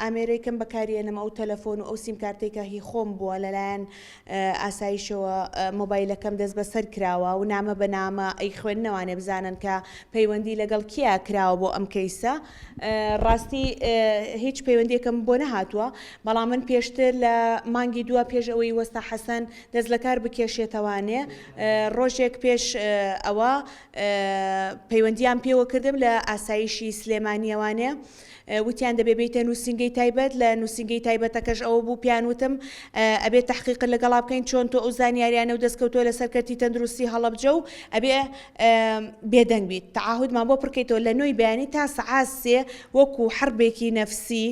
ئامێرەیەکەم بەکارێنم ئەو تەلەفۆن و ئەو سیمکارتێکە هی خۆم بووە لەلایەن ئاسایشەوە مۆبایلەکەم دەست بەسەر کراوە و نامە بە نامە ئەی خوێندنەوانێ بزانن کە پەیوەندی لەگەڵ کیا کراوە بۆ ئەم کەیسە. ڕاستی هیچ پەیوەندیەکەم بۆ نەهاتووە، بەڵام من پێشتر لە مانگی دووە پێش ئەوەی وەستا حەسەن دەست لە کار بکێشێتەوانێ ڕۆژێک پێش ئەوە پەیوەندیان پێوە کردم لە ئاسایشی سلێمانیەوانێ، وتیان دەبێ بێتە نووسنگەی تایبەت، لە نووسنگەی تایبەتەکەش ئەوە بوو پیانوتم ئەبێت تحقیق لەگەڵا بکەین چۆن تۆ ئەو زانیاریانە و دەستکەوتۆ لە سەرکەتی تەندروستی هەڵەبجە و ئەبێ بێدەنگ بیت. تعاهودمان بۆ پڕکەیتەوە لە نوۆی بەیانی تا سەعات 3 وەکو حربێکی نەفسی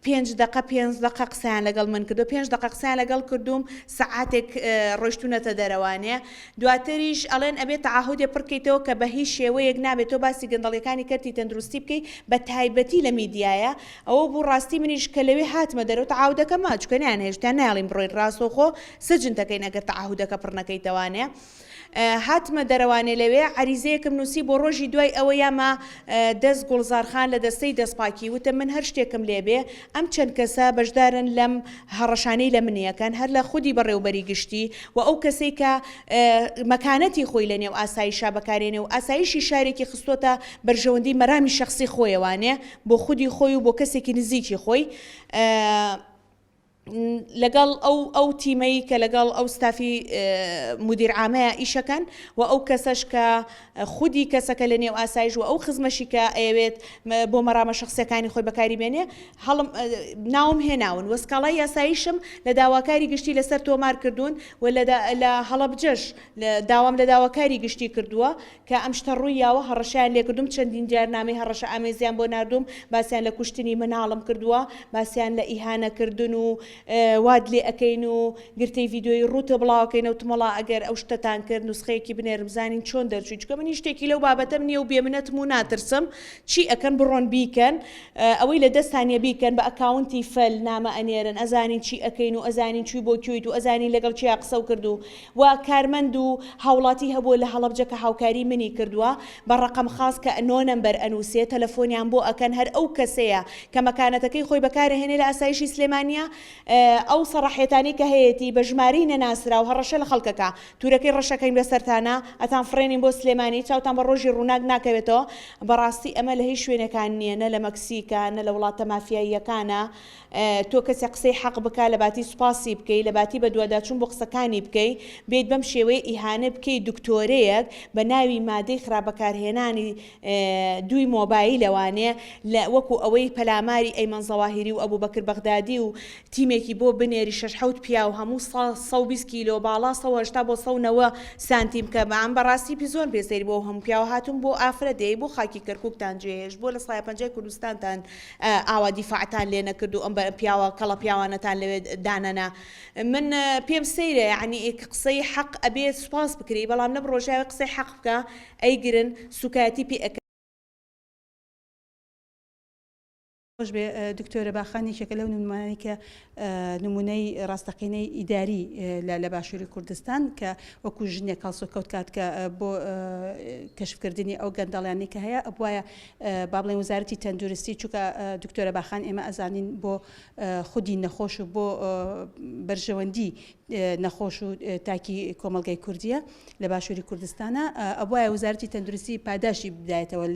5 دقە قسەیان لەگەڵ من کردو، 5 دقە قسەیان لەگەڵ کردوم، سەعاتێک ڕۆیشتونەتە دەرەوانێ. دواتریش ئەڵێن ئەبێت تعاهودێ پڕکەیتەوە کە بە هیچ شێوەیەک نابێت تۆ باسی گەندەڵیەکانی کەرتی تەندروستی بکەیت بە تایبەتی لە میدیایە. ئەوە بوو ڕاستی منیش کە لەوێ هاتمە دەرەوە تعاهودەکە ماچکەنیان هێشتا ناڵین بڕۆیت ڕاستەوخۆ سجن دەکەین ئەگەر تعاهودەکە پڕ نەکەیتەوانێ. هاتمە دەرەوانێ لەوێ عریزەیەکم نووسی بۆ ڕۆژی دوای ئەوە یامە دەست گوڵزارخان لە دەستەی دەستپاکی وتە من هەر شتێکم لێبێ ئەم چەند کەسە بەشدارن لەم هەڕەشانەی لە منیەکەن هەر لە خودی بەڕێوبەری گشتی و ئەو کەسەی کە مەکانەتی خۆی لە نێو ئاسایشا بەکارێنێ و ئاسایشی شارێکی خستۆتە بەرژەوەندی مەرامی شخصی خۆیەوانێ بۆ خودی خۆی و بۆ کەسێکی نزیکی خۆی. لەگەڵ ئەو تیمەی کە لەگەڵ ئەو ستافی مدیر عامەیە ئیشەکەن و ئەو کەسەش کە خودی کەسەکە لە نێو ئاسایش و ئەو خزمەشی کە ئەوێت بۆ مەرامە شخصیەکانی خۆی بەکاری بێنێ هەڵم ناوم هێناون وەسکاڵای یاساییشم لە داواکاری گشتی لەسەر تۆمار کردوون و لە هەڵەبجەش داوام لە داواکاری گشتی کردووە کە ئەم شتە ڕوویاوە هەڕەشیان لێ کردوم، چەندین جارنامەی هەڕەشە ئامێزیان بۆ ناردوم، باسییان لە کوشتنی مناڵم کردووە، باسییان لە ئیهانەکردن و واد لێ ئەەکەین و گرتەی ڤیددیۆی ڕوتە بڵاوکەین و تمەڵا ئەگەر ئەو شتتان کرد نوسخەیەکی بنێرم زانین چۆن دەرچوی چکە منی شتێکی لەو بابەتەم نییە و بێمنەتم و ناترسم چی ئەەکەن بڕۆن بیکەن ئەوەی لە دەستانیە بیکەن بە ئەکاونتی فەل نامە ئەنێرن ئەزانین چی ئەەکەین و ئەزانین چی بۆ کویت و ئەزانین لەگەڵ چیا قسە و کردو و کارمەند و هاوڵاتی هەبوو لە هەڵەبجەکە هاوکاری منی کردووە بە ڕقم خاص کە نۆ نەمبەر ئەنووسێ تەلەفۆنیان بۆ ئەکەن هەر ئەو کەسەیە کە مەکانەتەکەی خۆی بەکارهێنێ لە ئاسایشی سلێمانیە ئەو سەڕەحێتانی کە هەیەی بە ژماری نەناسرا و هەڕەشە لە خەڵکەکە تورەکەی ڕەشەکەین بەسەرتانە ئەتان فڕێنین بۆ سلێمانی چاوتان بە ڕۆژی ڕووناک ناکەوێتەوە. بەڕاستی ئەمە لە هیچ شوێنەکان نییە، نە لە مەکسیکە نە لە وڵاتە مافیاییەکانە. تۆ کەسێک قسەی حەق بکە لە باتی سوپاسی بکەی لە باتی بە دوواداچوون بۆ قسەکانی بکەی بێت بەم شێوەیە ئیهانە بکەی دکتۆرەیەک بە ناوی مادەی خراپەکارهێنانی دووی مۆبایلەوانێ وەکو ئەوەی پەلاماری ئەیمەن زەواهیری و ئەبوو بەکر بەغدادی و تیمێکی بۆ بنێری 6 پیا و هەموو 120 کیلۆ باڵا 180 بۆ 190 سانتیم کە بەم بەڕاستی پیزۆن پێسەری بۆ هەموو پیاوە هاتون بۆ ئافرەدەی بۆ خاکی کەرکووکتان جێهێش بۆ لە سایە پەنجای کوردستانتان ئاوا دیفاعتان لێ نەکرد و ئەم پیاوە کەڵە پیاوانەتان لەوێ دانەنا. من پێم سەیرە یعنی قسەی حەق ئەبێت سوپاس بکری بەڵام نە ڕۆژاوی قسەی حەق بکە ئەیگرن سوکایەتی پێ خۆش بێ دکتۆرە باخانی یەکێکە لەو نمونەی کە نمونەی ڕاستەقینەی ئیداری لە باشووری کوردستان کە وەکو ژنێک هەڵسوکەوت کات کە بۆ کەشفکردنی ئەو گەندەڵیانی کە هەیە ئەبواە با بڵێن وزارەتی تەندروستی چووکە دکتۆرە باخان ئێمە ئەزانین بۆ خودی نەخۆش و بۆ بەرژەوەندی نەخۆش و تاکی کۆمەلگای کوردیە لە باشووری کوردستانە ئەبواە وزارەتی تەندروستی پاداشی بدایێتەوە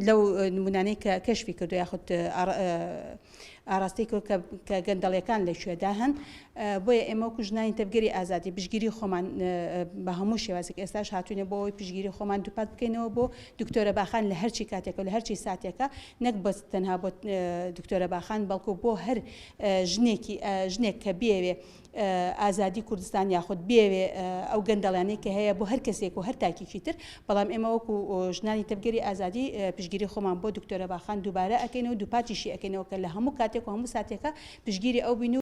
لەو نمونانەی کە کەشفی کردو یاخود ئاراستی کە گەندەڵیەکان لە شوێدا هەن بۆیە ئێمە وەکو ژنانی تەبگەری ئازادی پشگیری خۆمان بە هەموو شێوازێک ئێستاش هاتوونێ بۆ ئەوەی پشگیری خۆمان دووپات بکەینەوە بۆ دکتۆرە باخان لە هەرچی کاتێکە و لە هەرچی ساتێکە نەک بەس تەنها بۆ دکتۆرە باخان بەڵکو بۆ هەر ژنێک کە بێوێ ئازادی کوردستان یاخود بێوێ ئەو گەندەڵیانەی کە هەیە بۆ هەر کەسێک و هەر تاکیکی تر بەڵام ئێمە وەکو ژنانی تەبگەری ئازادی پشگیری خۆمان بۆ دکتۆرە باخان دووبارە ئەەکەینەوە دووپاتیشی ئەەکەینەوە کە لە هەموو کاتێک و هەموو ساتێکە پشگیری ئەو بین